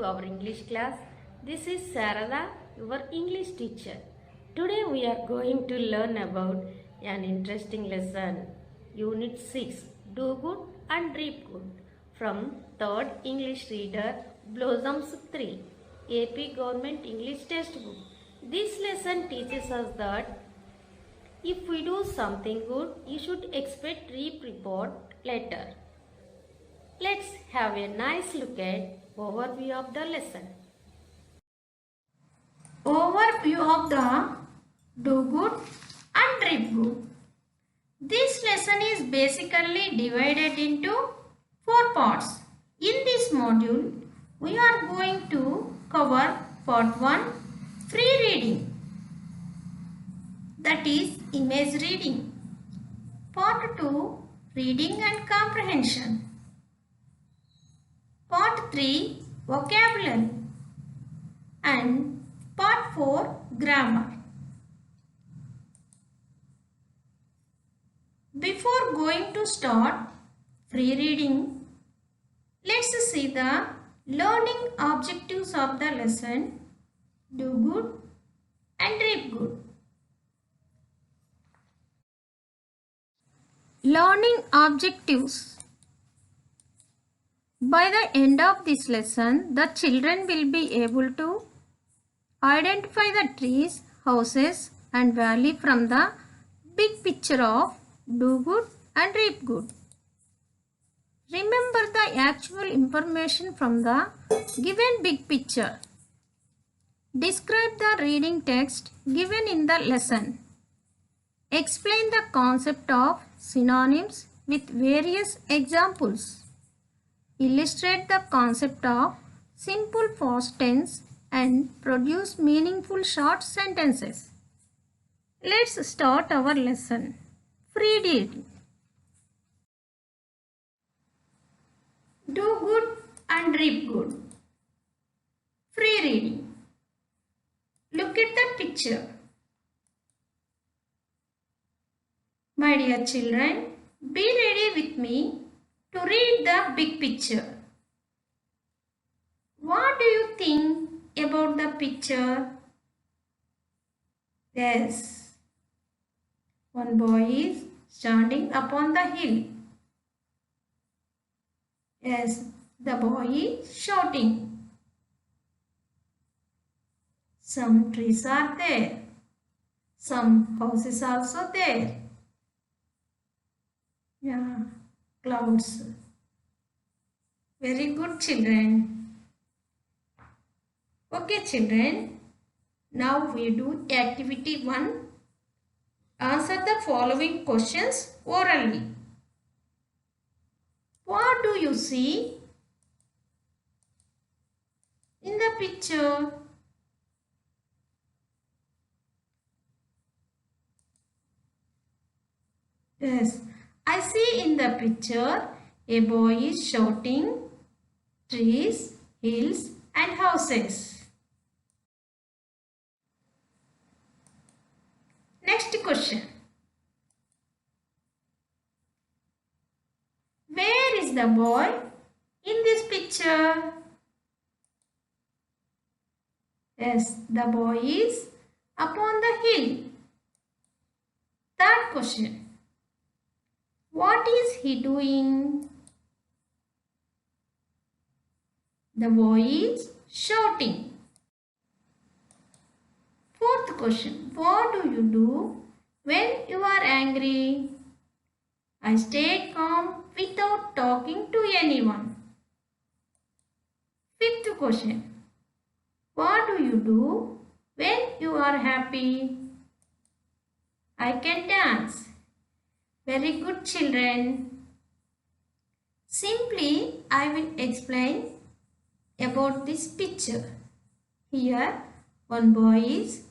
our English class. This is Sarada, your English teacher. Today we are going to learn about an interesting lesson. Unit 6, Do Good and Reap Good, from 3rd English Reader, Blossoms 3, AP Government English Textbook. This lesson teaches us that if we do something good, you should expect reap report later. Let's have a nice look at overview of the lesson. Overview of the Do Good and Reap Good. This lesson is basically divided into 4 parts. In this module, we are going to cover part 1, free reading, that is image reading. Part 2, reading and comprehension. Part 3, vocabulary, and Part 4, grammar. Before going to start free reading, let's see the learning objectives of the lesson, Do Good and Reap Good. Learning objectives. By the end of this lesson, the children will be able to identify the trees, houses and valley from the big picture of Do Good and Reap Good. Remember the actual information from the given big picture. Describe the reading text given in the lesson. Explain the concept of synonyms with various examples. Illustrate the concept of simple past tense and produce meaningful short sentences. Let's start our lesson. Free reading. Do good and reap good. Free reading. Look at the picture. My dear children, be ready with me to read the big picture. What do you think about the picture? Yes, one boy is standing upon the hill. Yes, the boy is shouting. Some trees are there. Some houses also there. Yeah, clouds. Very good, children. Okay, children. Now we do activity 1. Answer the following questions orally. What do you see in the picture? Yes, I see in the picture a boy is shouting, trees, hills and houses. Next question. Where is the boy in this picture? Yes, the boy is upon the hill. Third question. What is he doing? The boy is shouting. Fourth question. What do you do when you are angry? I stay calm without talking to anyone. Fifth question. What do you do when you are happy? I can dance. Very good, children. Simply, I will explain about this picture. Here, one boy is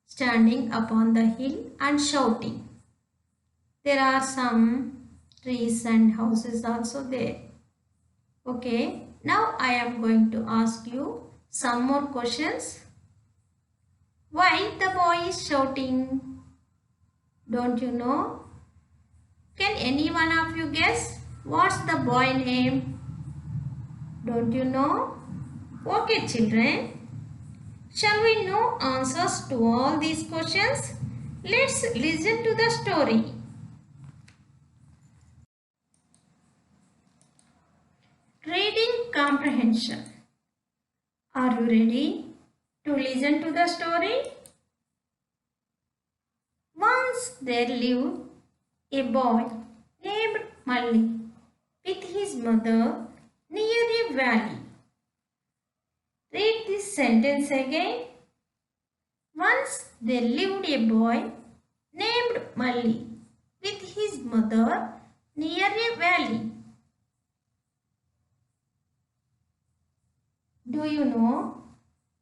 standing upon the hill and shouting. There are some trees and houses also there. Okay, now I am going to ask you some more questions. Why the boy is shouting? Don't you know? Can any one of you guess what's the boy name? Don't you know? Okay, children. Shall we know answers to all these questions? Let's listen to the story. Reading comprehension. Are you ready to listen to the story? Once there lived a boy named Malli with his mother near a valley. Read this sentence again. Once there lived a boy named Malli with his mother near a valley. Do you know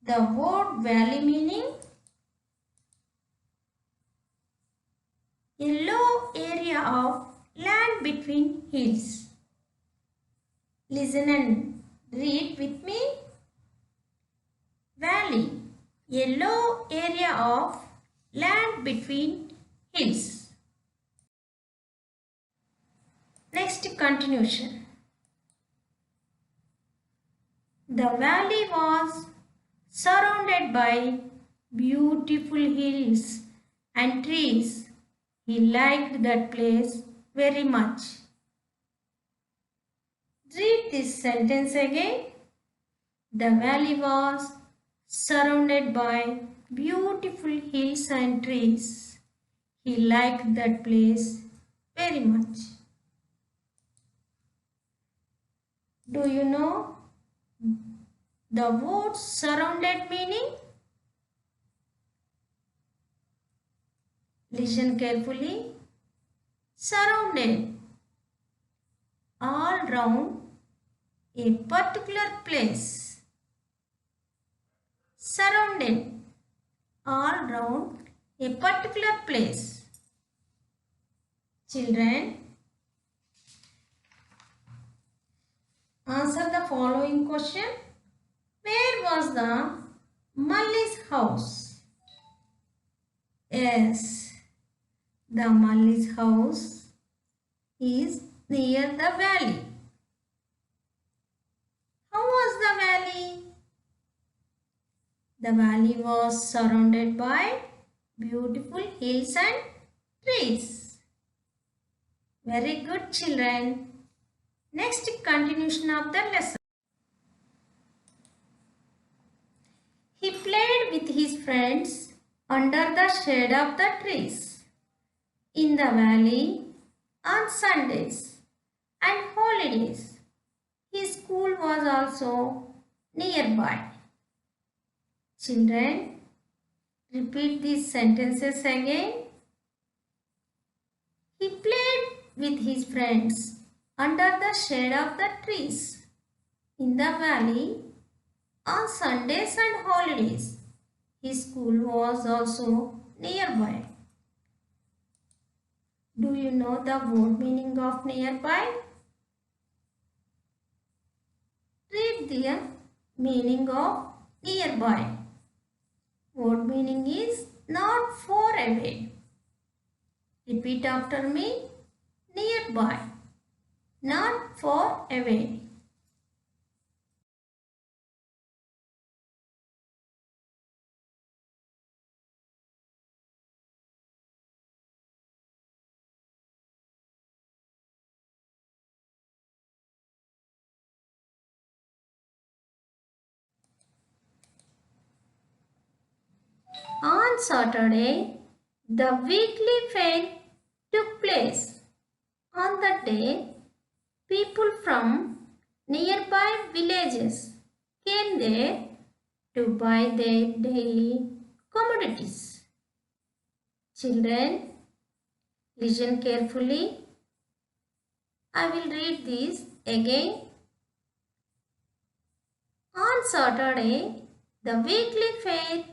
the word valley meaning? A low area of land between hills. Listen and read with me. Valley, a low area of land between hills. Next continuation. The valley was surrounded by beautiful hills and trees. He liked that place very much. Read this sentence again. The valley was surrounded by beautiful hills and trees. He liked that place very much. Do you know the word surrounded meaning? Listen carefully. Surrounded, all round a particular place. Surrounded, all round a particular place. Children, answer the following question. Where was the Malli's house? Yes, the Malli's house is near the valley. How was the valley? The valley was surrounded by beautiful hills and trees. Very good, children. Next continuation of the lesson. He played with his friends under the shade of the trees in the valley on Sundays and holidays. His school was also nearby. Children, repeat these sentences again. He played with his friends under the shade of the trees in the valley on Sundays and holidays. His school was also nearby. Do you know the word meaning of nearby? Read the meaning of nearby. Word meaning is not far away. Repeat after me. Nearby, not far away. On Saturday, the weekly fair took place. On that day, people from nearby villages came there to buy their daily commodities. Children, listen carefully. I will read this again. On Saturday, the weekly fair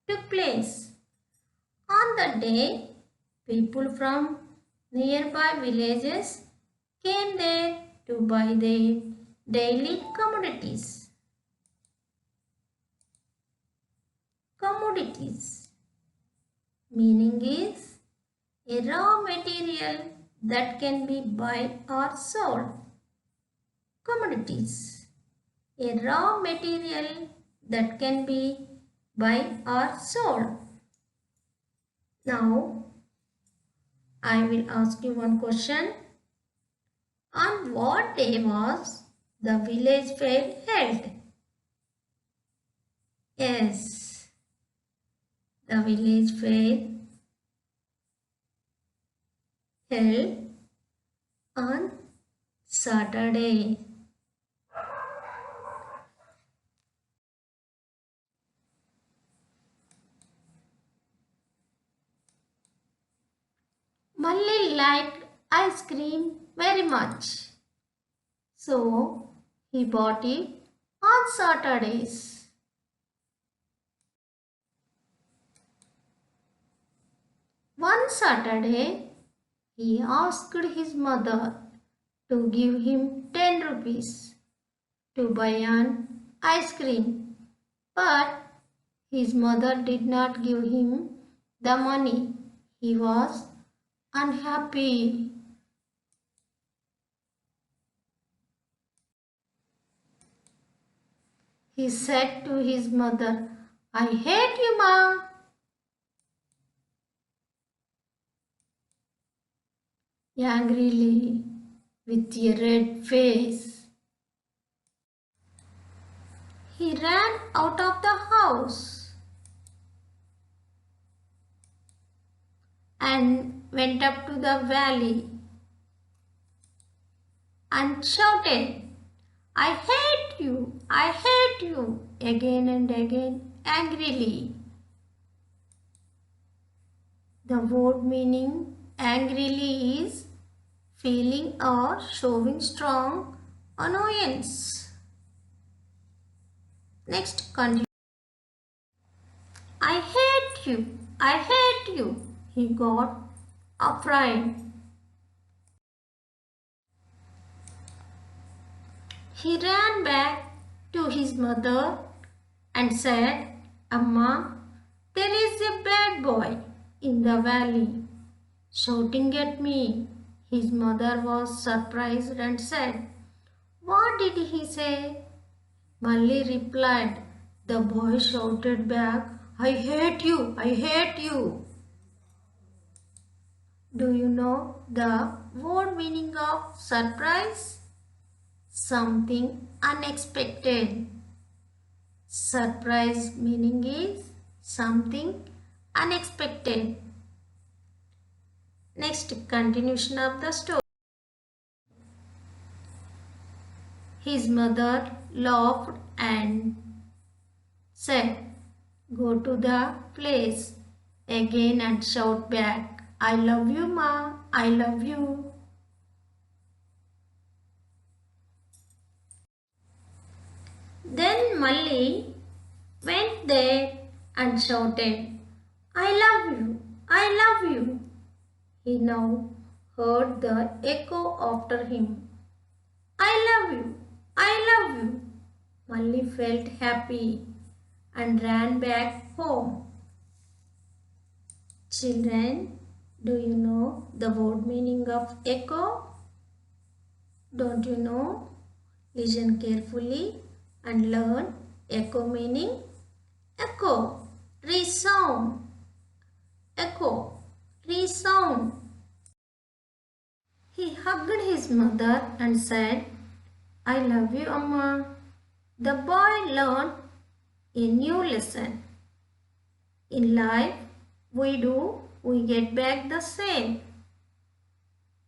took place. On that day, people from nearby villages came there to buy their daily commodities. Commodities meaning is a raw material that can be bought or sold. Commodities. a raw material that can be buy or sold. Now, I will ask you one question. On what day was the village fair held? Yes, the village fair held on Saturday. Malli liked ice cream very much, so he bought it on Saturdays. One Saturday, he asked his mother to give him 10 rupees to buy an ice cream, but his mother did not give him the money. He was unhappy. He said to his mother, I hate you, Ma. Angrily, with a red face. He ran out of the house and went up to the valley and shouted, I hate you, again and again angrily. The word meaning angrily is feeling or showing strong annoyance. Next, continue. I hate you, he got afraid. He ran back to his mother and said, Amma, there is a bad boy in the valley shouting at me. His mother was surprised and said, What did he say? Malli replied. The boy shouted back, I hate you, I hate you. Do you know the word meaning of surprise? Something unexpected. Surprise meaning is something unexpected. Next, continuation of the story. His mother laughed and said, Go to the place again and shout back, I love you, Ma, I love you. Then Malli went there and shouted, I love you, I love you. He now heard the echo after him. I love you, I love you. Malli felt happy and ran back home. Children, do you know the word meaning of echo? Don't you know? Listen carefully and learn echo meaning. Echo, resound. Echo, resound. He hugged his mother and said, I love you, Amma. The boy learned a new lesson. In life, we get back the same.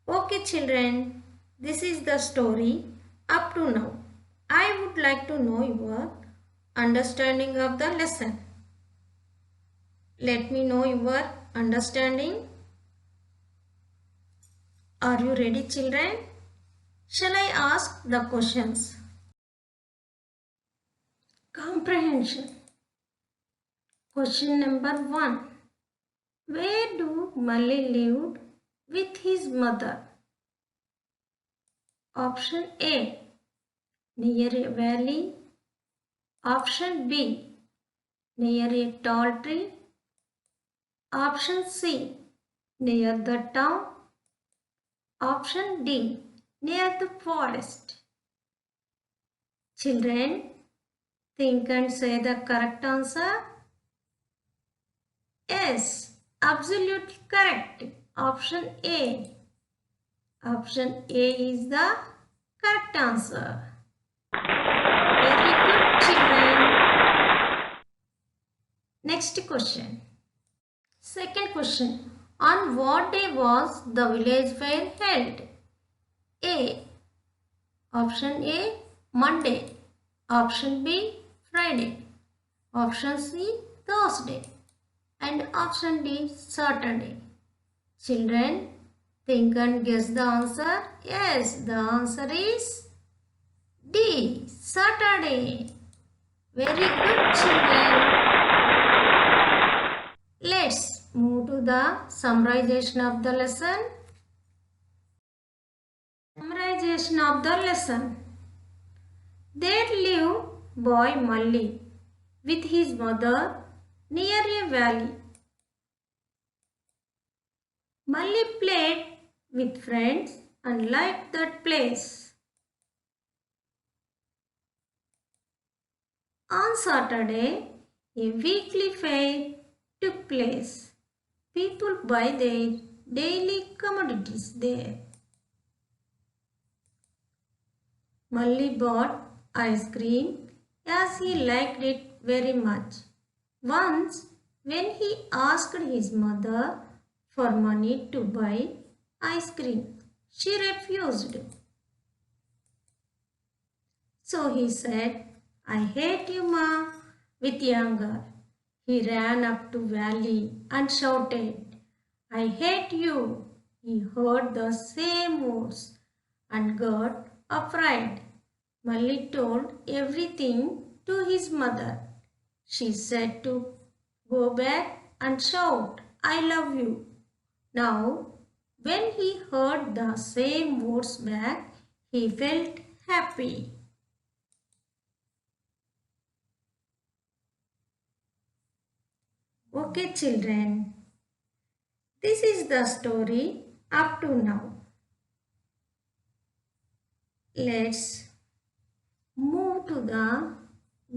Okay, children, this is the story up to now. I would like to know your understanding of the lesson. Let me know your understanding. Are you ready, children? Shall I ask the questions? Comprehension. Question number 1. Where do Malli lived with his mother? Option A. Near a valley. Option B. Near a tall tree. Option C. Near the town. Option D. Near the forest. Children, think and say the correct answer. Yes, absolutely correct. Option A. Option A is the correct answer. Very good, children. Next question. Second question. On what day was the village fair held? A. Option A. Monday. Option B. Friday. Option C. Thursday. And option D. Saturday. Children, think and guess the answer. Yes, the answer is D. Saturday. Very good, children. Let's move to the summarization of the lesson. Summarization of the lesson. There lived boy Malli with his mother near a valley. Malli played with friends and liked that place. On Saturday, a weekly fair took place. People buy their daily commodities there. Malli bought ice cream as he liked it very much. Once, when he asked his mother for money to buy ice cream, she refused. So he said, I hate you, Ma, with anger. He ran up to Valley and shouted, I hate you. He heard the same words and got afraid. Malli told everything to his mother. She said to go back and shout, I love you. Now, when he heard the same words back, he felt happy. Okay, children, this is the story up to now. Let's move to the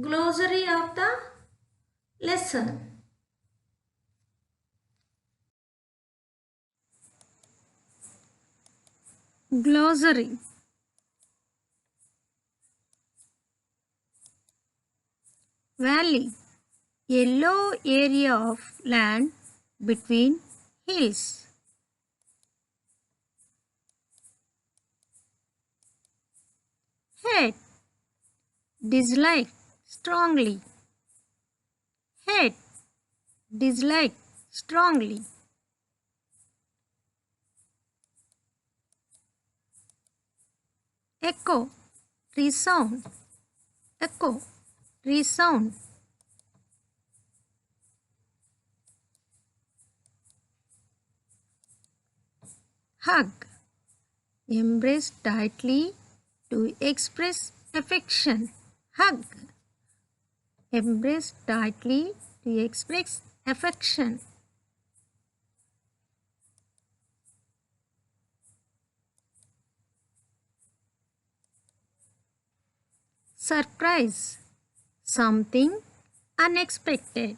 glossary of the lesson. Glossary. Valley. A low area of land between hills. Hate. Dislike strongly. Hate. Dislike strongly. Echo. Resound. Echo. Resound. Hug. Embrace tightly to express affection. Hug. Embrace tightly to express affection. Surprise. Something unexpected.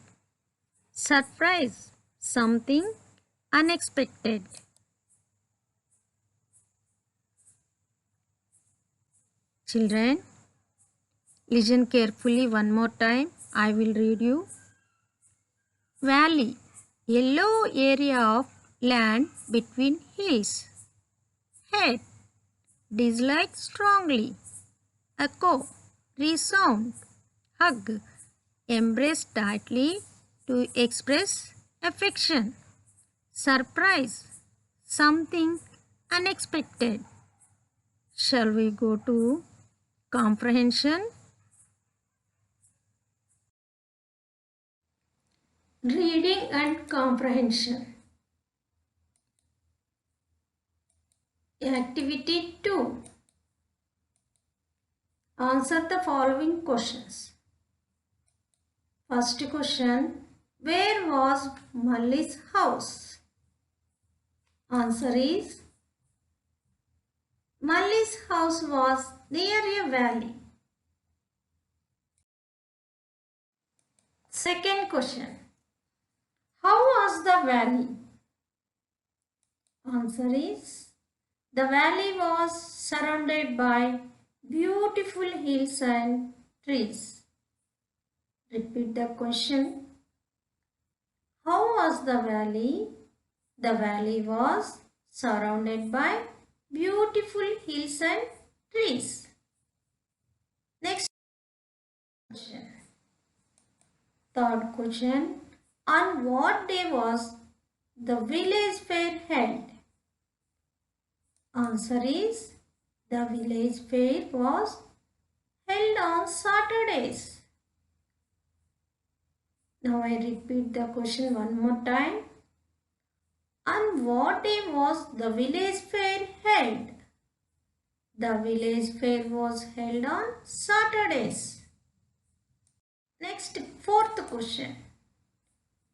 Surprise. Something unexpected. Children, listen carefully one more time. I will read you. Valley, a low area of land between hills. Hate, dislike strongly. Echo, resound. Hug, embrace tightly to express affection. Surprise, something unexpected. Shall we go to comprehension? Reading and comprehension. Activity 2. Answer the following questions. First question. Where was Malli's house? Answer is Malli's house was near a valley. Second question. How was the valley? Answer is, the valley was surrounded by beautiful hills and trees. Repeat the question. How was the valley? The valley was surrounded by beautiful hills and trees. Next question. Third question. On what day was the village fair held? Answer is, the village fair was held on Saturdays. Now I repeat the question one more time. On what day was the village fair held? The village fair was held on Saturdays. Next, fourth question.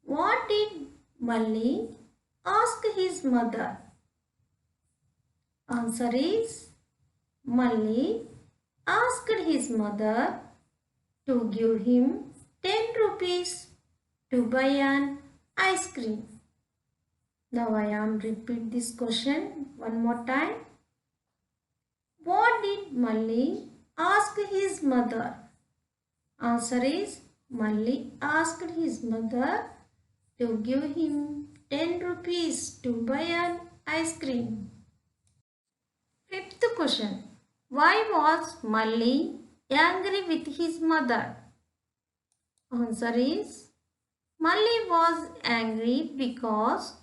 What did Malli ask his mother? Answer is, Malli asked his mother to give him 10 rupees to buy an ice cream. Now I am repeat this question one more time. What did Malli ask his mother? Answer is, Malli asked his mother to give him 10 rupees to buy an ice cream. Fifth question. Why was Malli angry with his mother? Answer is, Malli was angry because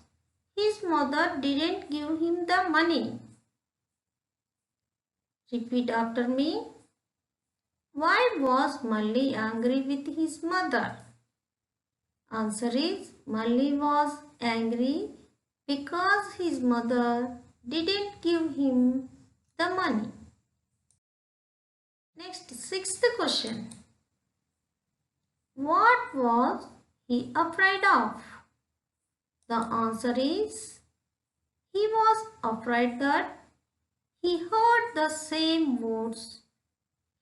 his mother didn't give him the money. Repeat after me. Why was Malli angry with his mother? Answer is, Malli was angry because his mother didn't give him the money. Next, sixth question. What was he afraid of? The answer is, he was afraid that he heard the same words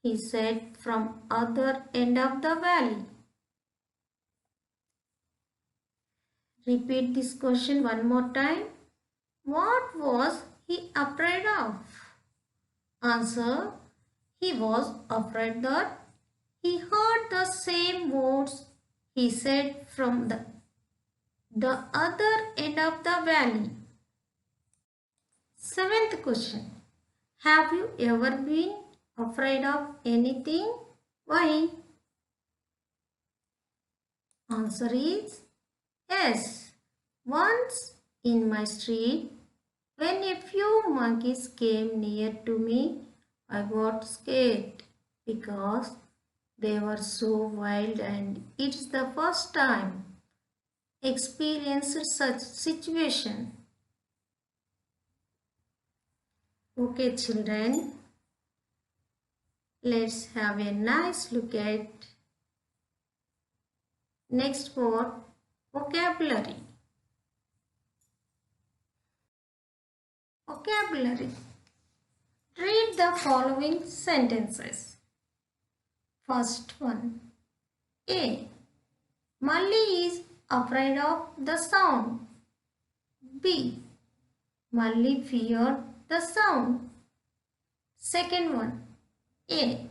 he said from other end of the valley. Repeat this question one more time. What was he afraid of? Answer, he was afraid that he heard the same words he said from the other end of the valley. Seventh question. Have you ever been afraid of anything? Why? Answer is, yes. Once in my street, when a few monkeys came near to me, I got scared because they were so wild, and it's the first time I experienced such situation. Okay, children, let's have a nice look at next word, vocabulary. Vocabulary. Read the following sentences. First one. A. Malli is afraid of the sound. B. Malli feared the sound. Second one. A.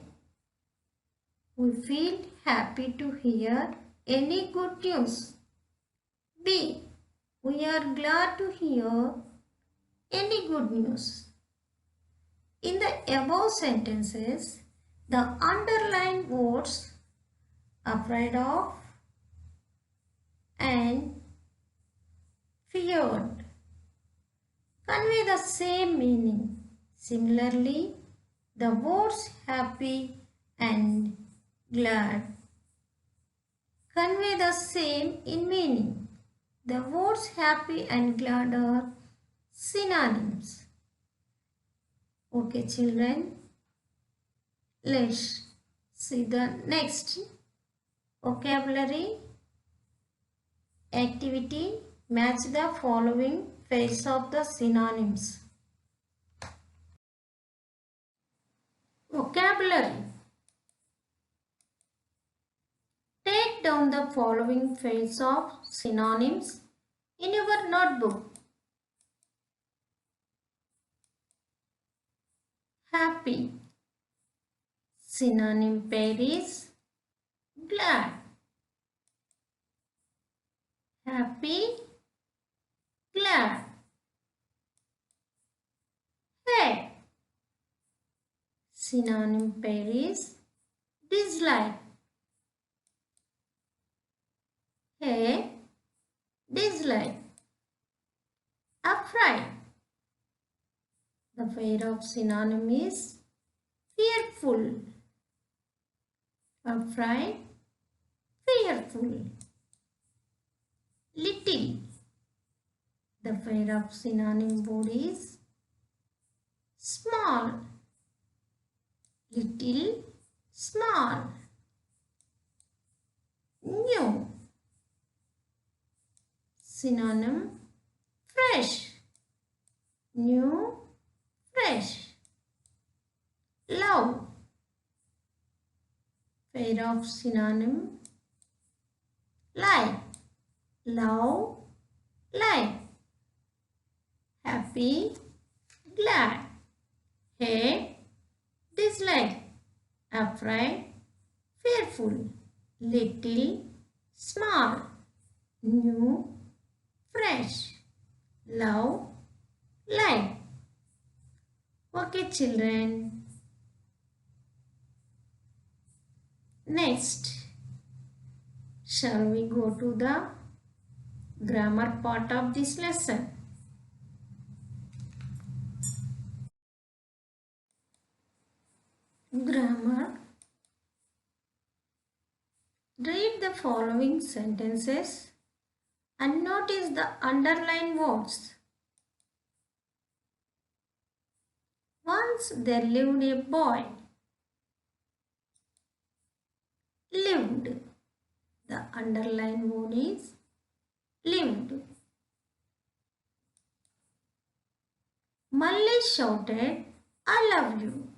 We feel happy to hear any good news. B. We are glad to hear any good news. In the above sentences, the underlined words afraid of and feared convey the same meaning. Similarly, the words happy and glad convey the same in meaning. The words happy and glad are synonyms. Okay, children, let's see the next vocabulary activity. Match the following pairs of the synonyms. Vocabulary. Take down the following pairs of synonyms in your notebook. Happy. Synonym pair is glad. Happy, glad. Hate. Synonym pair is dislike. Hate, dislike. Afraid. The pair of synonym is fearful. Afraid, fearful. Little. The pair of synonym word is small. Little, small. New. Synonym fresh. New, fresh. Love. Pair of synonym like. Love, like. Happy, glad. Hate, dislike. Afraid, fearful. Little, small. New, fresh. Love, like. Okay, children. Next, shall we go to the grammar part of this lesson? Grammar. Read the following sentences and notice the underlined words. Once there lived a boy. Lived. The underlined word is lived. Malli shouted, I love you.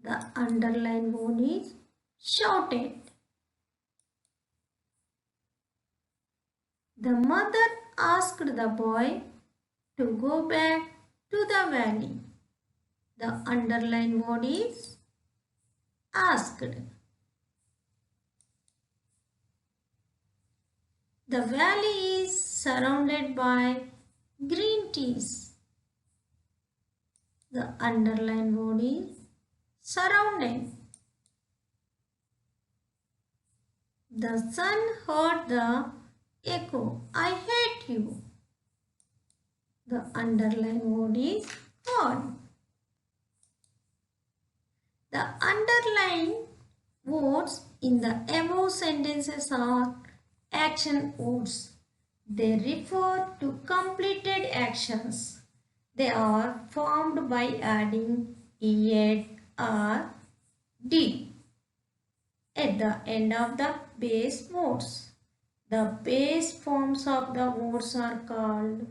The underlined word is shouted. The mother asked the boy to go back to the valley. The underlined word is asked. The valley is surrounded by green trees. The underlined word is surrounded. The son heard the echo, I hate you. The underlined word is heard. The underlined words in the above sentences are action words. They refer to completed actions. They are formed by adding ed or did at the end of the base words. The base forms of the words are called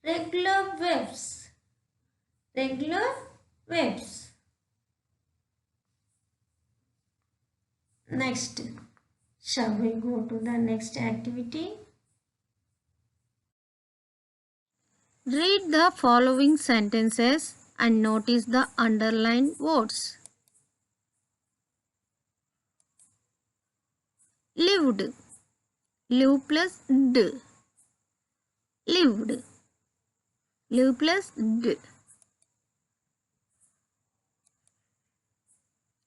regular verbs. Regular verbs. Next, shall we go to the next activity? Read the following sentences and notice the underlined words. Lived. Live plus d. Lived. Live plus d.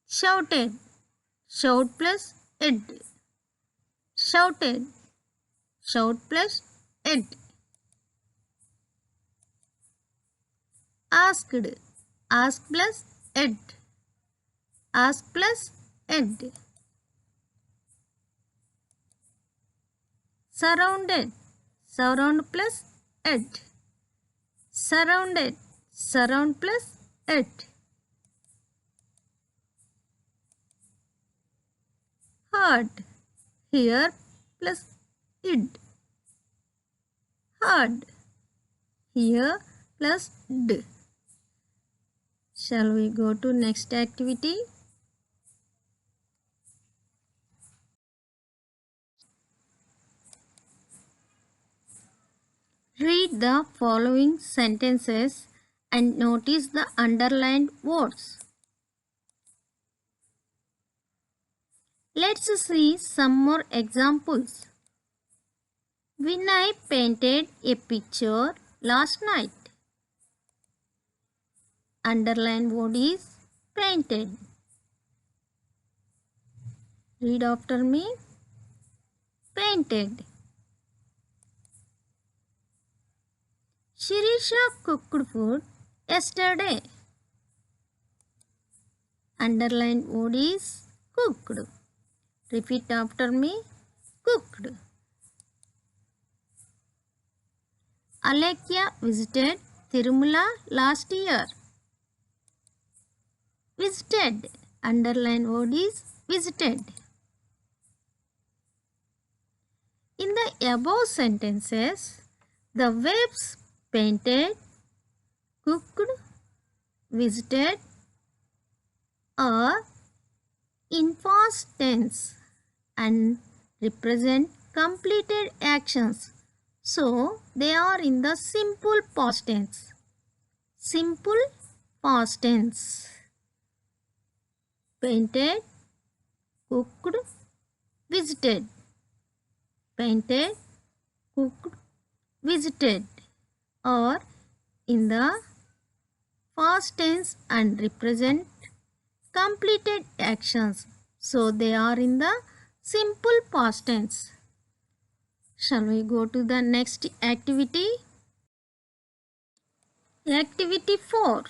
Shouted. Shout plus ed. Shouted. Shout plus ed. Asked. Ask plus ed. Ask plus ed. Surrounded. Surround plus ed. Surrounded. Surround plus ed. Heard. Hear plus id. Heard. Hear plus d. Shall we go to next activity? Read the following sentences and notice the underlined words. Let's see some more examples. Vinay painted a picture last night. Underlined word is painted. Read after me. Painted. Shirisha cooked food yesterday. Underlined word is cooked. Repeat after me. Cooked. Alekia visited Tirumala last year. Visited. Underlined word is visited. In the above sentences, the verbs painted, cooked, visited are in past tense and represent completed actions. So, they are in the simple past tense. Simple past tense. Painted, cooked, visited. Painted, cooked, visited are in the past tense and represent completed actions. So they are in the simple past tense. Shall we go to the next activity? Activity 4.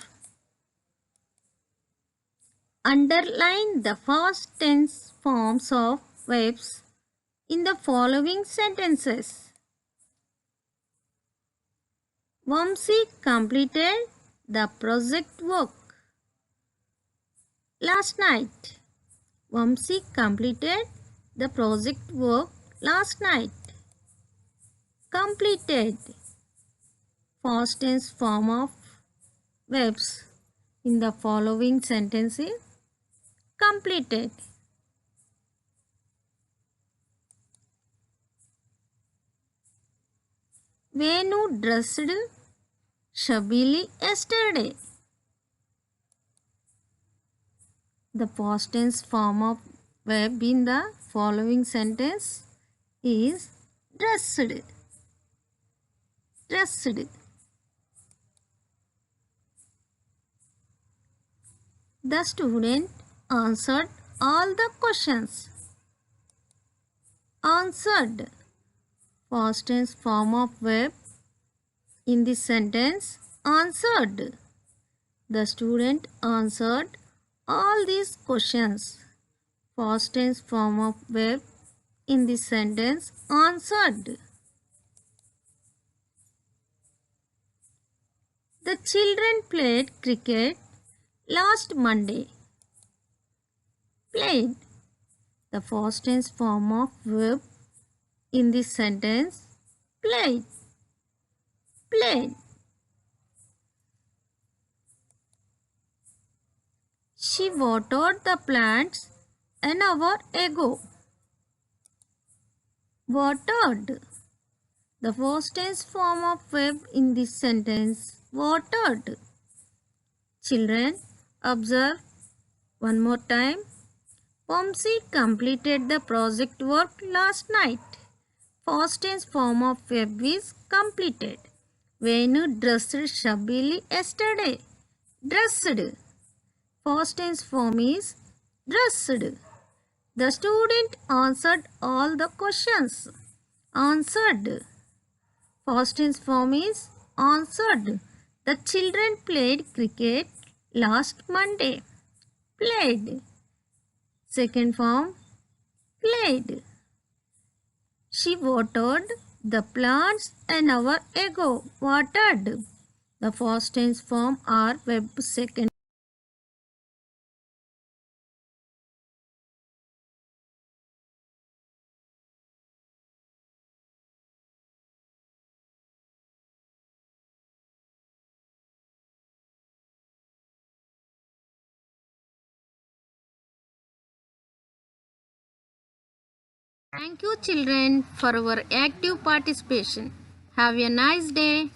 Underline the past tense forms of verbs in the following sentences. Vamsi completed the project work last night. Vamsi completed the project work last night. Completed. Past tense form of verbs in the following sentences. Completed. Venu dressed shabbily yesterday. The past tense form of verb in the following sentence is dressed. Dressed. The student answered all the questions. Answered. Past tense form of verb in this sentence. Answered. The student answered all these questions. Past tense form of verb in this sentence. Answered. The children played cricket last Monday. Played. The past tense form of verb in this sentence. Played. Played. She watered the plants an hour ago. Watered. The past tense form of verb in this sentence. Watered. Children, observe one more time. Pomsi completed the project work last night. Past tense form of verb is completed. Venu dressed shabbily yesterday. Dressed. Past tense form is dressed. The student answered all the questions. Answered. Past tense form is answered. The children played cricket last Monday. Played. Second form, played. She watered the plants an hour ago. Watered. The past tense form are verb second. Thank you children for your active participation. Have a nice day.